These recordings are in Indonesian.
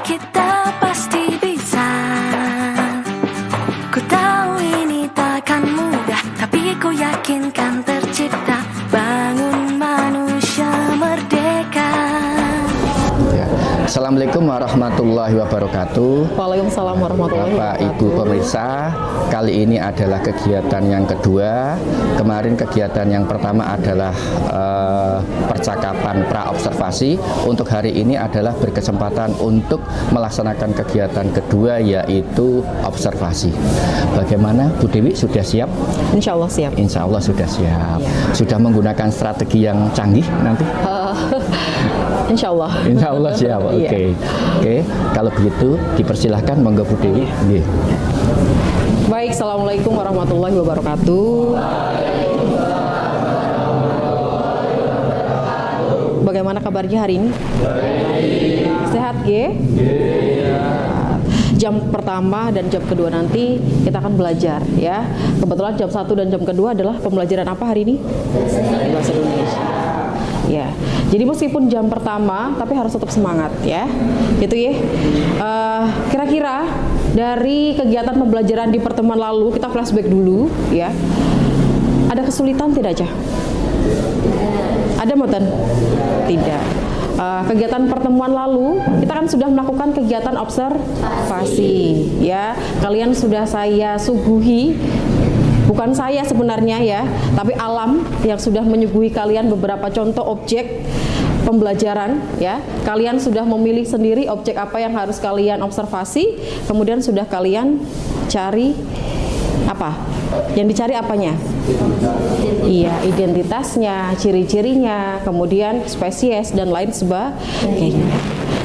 kita pasti bisa. Ku tahu ini takkan mudah, tapi ku yakin kan tercipta. Bangun manusia merdeka. Assalamualaikum warahmatullahi wabarakatuh. Waalaikumsalam warahmatullahi Bapak wabarakatuh. Ibu pemirsa, kali ini adalah kegiatan yang kedua. Kemarin kegiatan yang pertama adalah percakapan pra-observasi. Untuk hari ini adalah berkesempatan untuk melaksanakan kegiatan kedua, yaitu observasi. Bagaimana Bu Dewi, sudah siap? Insya Allah siap. Insya Allah sudah siap. Sudah menggunakan strategi yang canggih nanti? Insya Allah. Insya Allah siap. Oke. Oke. Kalau begitu dipersilahkan, monggo Bu Dewi. Baik, Assalamualaikum warahmatullahi wabarakatuh. Bagaimana kabarnya hari ini? Sehat, G? Jam pertama dan jam kedua nanti kita akan belajar, ya. Kebetulan jam 1 dan jam kedua adalah pembelajaran apa hari ini? Bahasa Indonesia. Ya, jadi meskipun jam pertama, tapi harus tetap semangat, ya. Gitu ya. Kira-kira dari kegiatan pembelajaran di pertemuan lalu, kita flashback dulu, ya. Ada kesulitan tidak, Cah? Ada Moten? Tidak. Kegiatan pertemuan lalu kita kan sudah melakukan kegiatan observasi, ya. Kalian sudah saya suguhi, bukan saya sebenarnya, ya, tapi alam yang sudah menyuguhi kalian beberapa contoh objek pembelajaran, ya. Kalian sudah memilih sendiri objek apa yang harus kalian observasi, kemudian sudah kalian cari apa? Yang dicari apanya? Iya, identitasnya, ciri-cirinya, kemudian spesies dan lain sebagainya.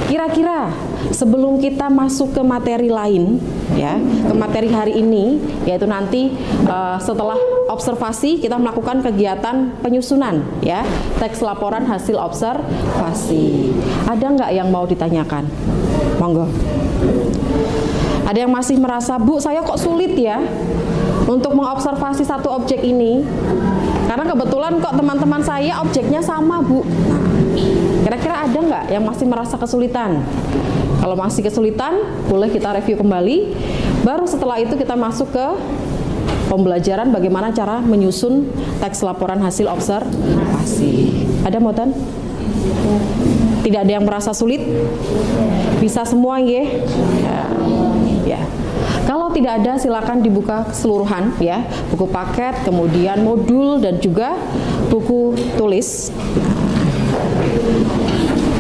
Kira-kira sebelum kita masuk ke materi lain, ya, ke materi hari ini, yaitu nanti setelah observasi kita melakukan kegiatan penyusunan, ya, teks laporan hasil observasi. Ada nggak yang mau ditanyakan? Monggo. Ada yang masih merasa, Bu, saya kok sulit ya untuk mengobservasi satu objek ini? Karena kebetulan kok teman-teman saya objeknya sama, Bu. Kira-kira ada nggak yang masih merasa kesulitan? Kalau masih kesulitan, boleh kita review kembali. Baru setelah itu kita masuk ke pembelajaran bagaimana cara menyusun teks laporan hasil observasi. Ada Moten? Tidak ada yang merasa sulit? Bisa semua, ya? Ya. Kalau tidak ada, silakan dibuka keseluruhan, ya, buku paket, kemudian modul dan juga buku tulis.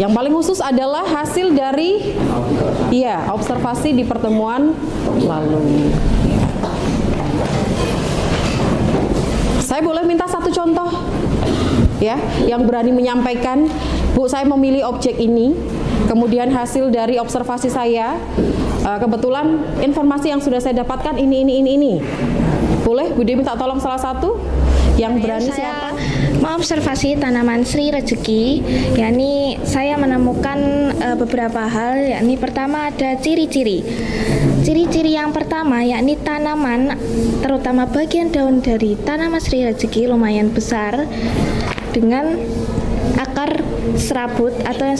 Yang paling khusus adalah hasil dari, ya, observasi di pertemuan lalu. Saya boleh minta satu contoh, ya, yang berani menyampaikan, Bu, saya memilih objek ini, kemudian hasil dari observasi saya, kebetulan informasi yang sudah saya dapatkan ini. Boleh, Bu Dewi minta tolong salah satu yang berani. Saya mengobservasi tanaman Sri Rezeki, yakni saya menemukan beberapa hal, yakni pertama ada ciri-ciri. Ciri-ciri yang pertama yakni tanaman, terutama bagian daun dari tanaman Sri Rezeki lumayan besar dengan akar serabut atau yang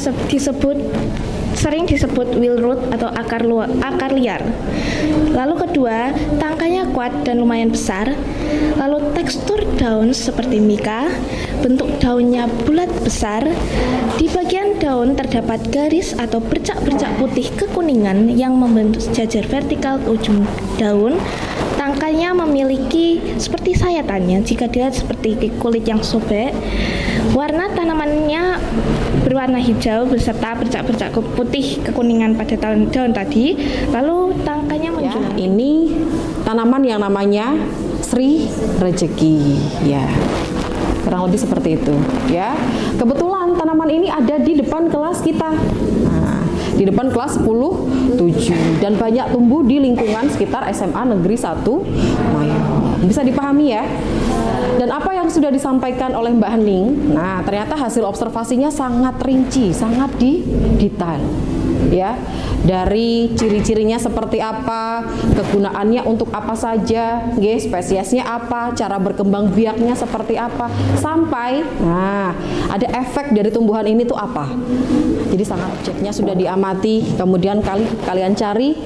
sering disebut wheel root atau akar liar. Lalu kedua, tangkainya kuat dan lumayan besar. Lalu tekstur daun seperti mika, bentuk daunnya bulat besar. Di bagian daun terdapat garis atau bercak-bercak putih kekuningan yang membentuk sejajar vertikal ke ujung daun. Tangkainya memiliki seperti sayatannya jika dilihat seperti kulit yang sobek. Warna tanamannya berwarna hijau beserta bercak-bercak putih kekuningan pada daun tadi. Lalu tangkainya menjulang. Ya, ini tanaman yang namanya Sri Rezeki, ya. Kurang lebih seperti itu, ya. Kebetulan tanaman ini ada di depan kelas kita. Nah, di depan kelas 10-7 dan banyak tumbuh di lingkungan sekitar SMA Negeri 1 Mayor. Bisa dipahami, ya. Dan apa yang sudah disampaikan oleh Mbak Hening, nah ternyata hasil observasinya sangat rinci, sangat detail. ya. Dari ciri-cirinya seperti apa, kegunaannya untuk apa saja, nggih, spesiesnya apa, cara berkembang biaknya seperti apa, sampai nah, ada efek dari tumbuhan ini tuh apa. Jadi sangat objeknya sudah diamati, kemudian kalian cari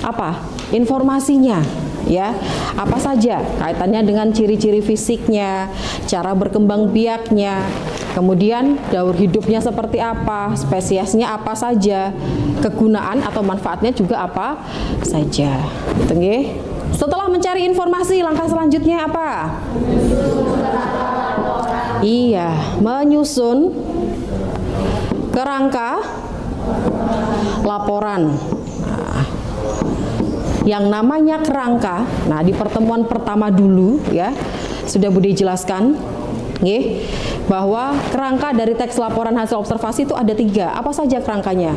apa? Informasinya, ya. Apa saja kaitannya dengan ciri-ciri fisiknya, cara berkembang biaknya, kemudian daur hidupnya seperti apa, spesiesnya apa saja, kegunaan atau manfaatnya juga apa saja. Gitu, nggih. Setelah mencari informasi, langkah selanjutnya apa? Iya, menyusun kerangka laporan. Yang namanya kerangka, nah di pertemuan pertama dulu ya sudah Bude jelaskan, nggih, bahwa kerangka dari teks laporan hasil observasi itu ada 3. Apa saja kerangkanya?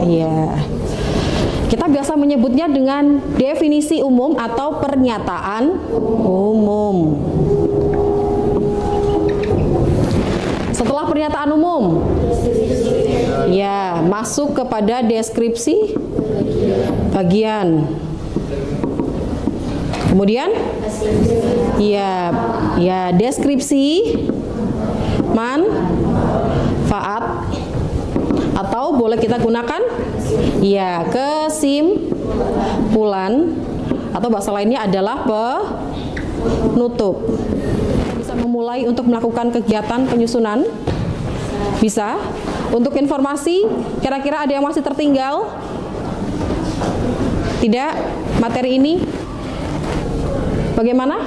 Iya. Kita biasa menyebutnya dengan definisi umum atau pernyataan umum. Setelah pernyataan umum, ya masuk kepada deskripsi bagian. Kemudian, ya deskripsi manfaat, atau boleh kita gunakan ya kesimpulan, atau bahasa lainnya adalah penutup. Bisa memulai untuk melakukan kegiatan penyusunan. Bisa. Untuk informasi, kira-kira ada yang masih tertinggal? Tidak? Materi ini bagaimana?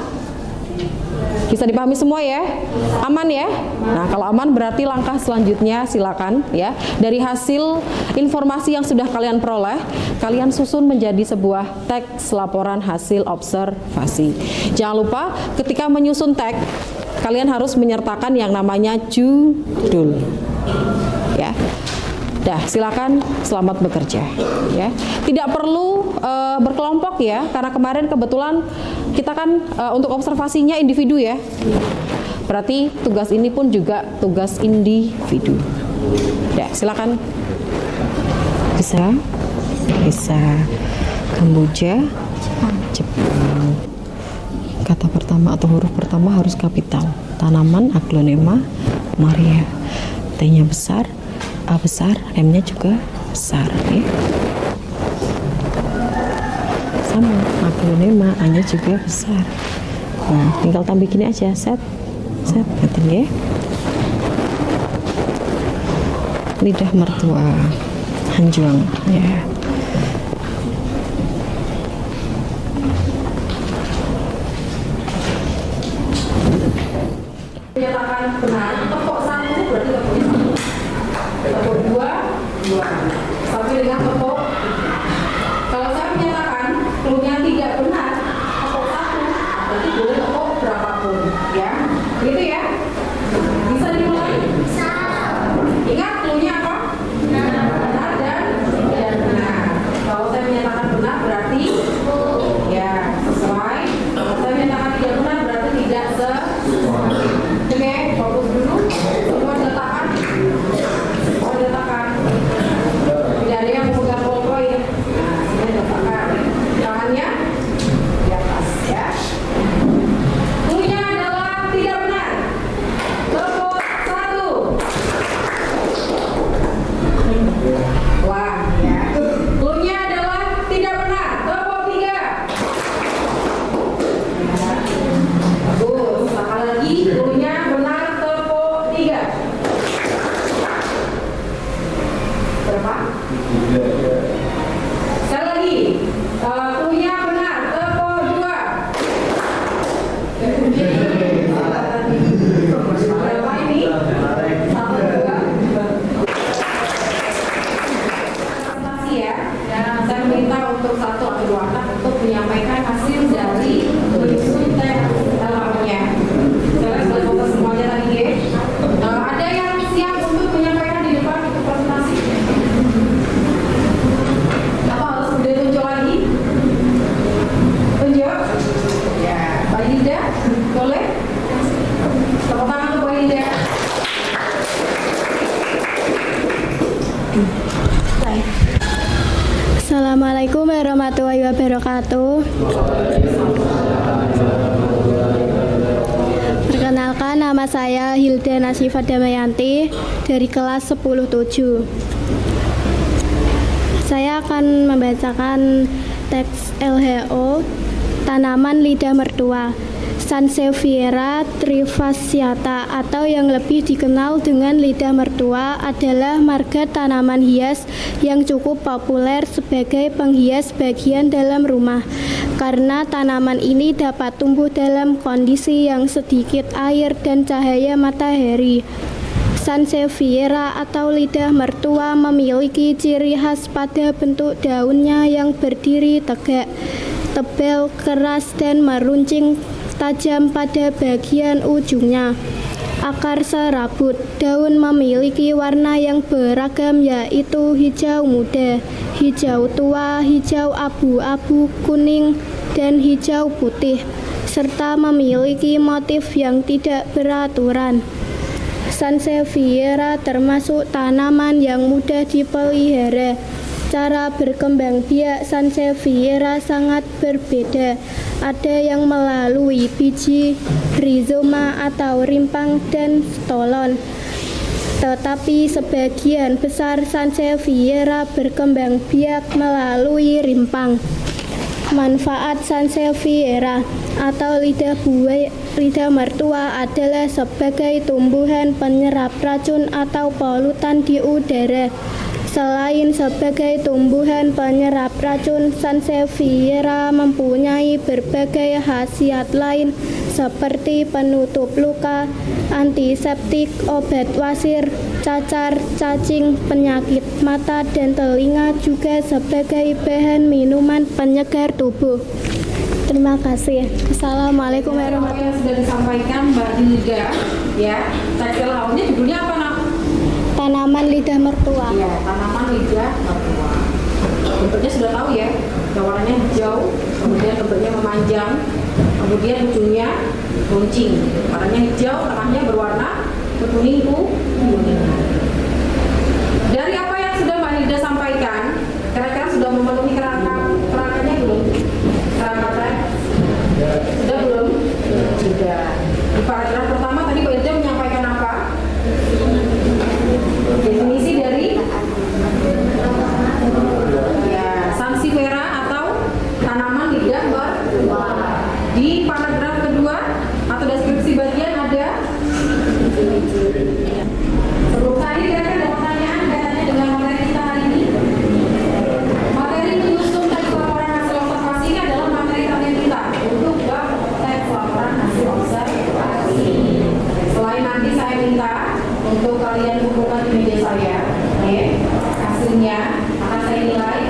Bisa dipahami semua ya? Aman ya? Nah, kalau aman berarti langkah selanjutnya silakan ya. Dari hasil informasi yang sudah kalian peroleh, kalian susun menjadi sebuah teks laporan hasil observasi. Jangan lupa ketika menyusun teks, kalian harus menyertakan yang namanya judul. Ya. Dah, silakan, selamat bekerja ya. Tidak perlu berkelompok ya, karena kemarin kebetulan kita kan untuk observasinya individu ya. Berarti tugas ini pun juga tugas individu. Dah, silakan. Bisa Kamboja, Jepang. Kata pertama atau huruf pertama harus kapital. Tanaman, aglonema, Maria. T-nya besar, A besar, M-nya juga besar ya. Sama, aglonema, A-nya juga besar. Nah, tinggal tambah gini aja, set, gitu ya. Lidah mertua, Hanjuang ya. Menyatakan benar, tepuk 1 berarti tepuk 2, 2. Sampai dengan tepuk. Kalau saya menyatakan cluenya tidak benar, tepuk 1, berarti boleh tepuk berapapun, ya. Gitu ya. Bisa dimulai? Bisa. Ingat cluenya apa? Benar dan tidak benar. Kalau saya menyatakan benar berarti ya sesuai. Kalau saya menyatakan tidak benar berarti tidak sesuai. Oke, fokus dulu. Assalamualaikum warahmatullahi wabarakatuh. Perkenalkan, nama saya Hilda Nasifah Damayanti dari kelas 10-7. Saya akan membacakan teks LHO Tanaman Lidah Mertua. Sansevieria trifasciata atau yang lebih dikenal dengan lidah mertua adalah marga tanaman hias yang cukup populer sebagai penghias bagian dalam rumah karena tanaman ini dapat tumbuh dalam kondisi yang sedikit air dan cahaya matahari. Sansevieria atau lidah mertua memiliki ciri khas pada bentuk daunnya yang berdiri tegak, tebal, keras, dan meruncing tajam pada bagian ujungnya. Akar serabut. Daun memiliki warna yang beragam yaitu hijau muda, hijau tua, hijau abu-abu, kuning, dan hijau putih, serta memiliki motif yang tidak beraturan. Sansevieria termasuk tanaman yang mudah dipelihara. Cara berkembang biak Sansevieria sangat berbeda. Ada yang melalui biji, rizoma atau rimpang, dan stolon. Tetapi sebagian besar Sansevieria berkembang biak melalui rimpang. Manfaat Sansevieria atau lidah mertua adalah sebagai tumbuhan penyerap racun atau polutan di udara. Selain sebagai tumbuhan penyerap racun, Sansevieria mempunyai berbagai khasiat lain seperti penutup luka, antiseptik, obat wasir, cacar, cacing, penyakit mata dan telinga, juga sebagai bahan minuman penyegar tubuh. Terima kasih. Assalamualaikum warahmatullahi wabarakatuh. Sudah disampaikan Mbak Hilda, ya. Teks LHO-nya judulnya apa, Nak? Tanaman lidah mertua. Iya, tanaman lidah mertua. Bentuknya sudah tahu ya, warnanya hijau, kemudian bentuknya memanjang, kemudian ujungnya runcing. Warnanya hijau, tengahnya berwarna kuning. Dari apa yang sudah Mbak Hilda sampaikan, kira-kira sudah memenuhi kerangkanya belum? Kerangka sudah belum? Sudah. Di paragraf pertama tadi Mbak Hilda menyampaikan apa? Definisi dari Sansevieria atau tanaman lidah mertua. Di paragraf kedua atau deskripsi bagian ada. Sebelum tadi kira-kira ada pertanyaan kaitannya dengan materi kita hari ini. Materi menyusun teks laporan hasil observasi ini adalah materi kalian kita untuk bab teks laporan hasil observasi. Selain nanti saya minta untuk kalian kumpulkan di meja saya, hasilnya akan saya nilai